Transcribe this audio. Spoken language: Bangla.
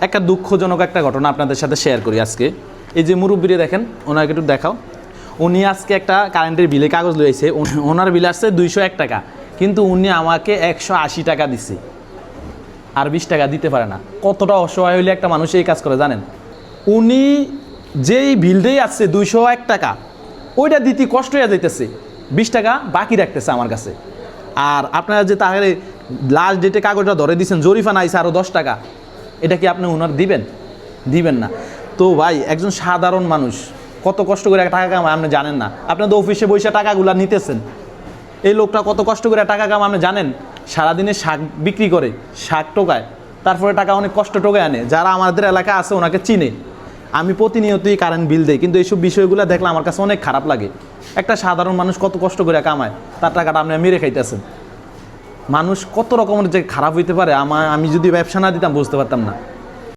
একটা দুঃখজনক একটা ঘটনা আপনাদের সাথে শেয়ার করি আজকে। এই যে মুরব্বীরে দেখেন, ওনাকে একটু দেখাও। উনি আজকে একটা কারেন্টের বিলে কাগজ লইছে, ওনার বিল আসছে 201 টাকা, কিন্তু উনি আমাকে 180 টাকা দিছে, আর 20 টাকা দিতে পারে না। কতটা অসহায় হইলে একটা মানুষ এই কাজ করে জানেন? উনি যেই বিলটাই আসছে 201 টাকা, ওইটা দিতে কষ্ট হয়ে যাইতেছে, 20 টাকা বাকি রাখতেছে আমার কাছে। আর আপনারা যে তাহলে লাস্ট ডেটে কাগজটা ধরে দিচ্ছেন, জরিফানা আইসে আরও 10 টাকা, এটা কি আপনি ওনার দিবেন? দিবেন না। তো ভাই, একজন সাধারণ মানুষ কত কষ্ট করে টাকা কামায় আপনি জানেন না? আপনাদের অফিসে বসে টাকাগুলো নিতেছেন, এই লোকটা কত কষ্ট করে টাকা কামায় আপনি জানেন? সারাদিনে শাক বিক্রি করে, শাক টোকায়, তারপরে টাকা অনেক কষ্ট টোকায় আনে। যারা আমাদের এলাকা আছে ওনাকে চিনে। আমি প্রতিনিয়তই কারেন্ট বিল দেই, কিন্তু এইসব বিষয়গুলো দেখলে আমার কাছে অনেক খারাপ লাগে। একটা সাধারণ মানুষ কত কষ্ট করে কামায়, তার টাকাটা আপনি মেরে খাইতেছেন। মানুষ কত রকমের যে খারাপ হইতে পারে, আমি যদি ব্যবসা না দিতাম বুঝতে পারতাম না।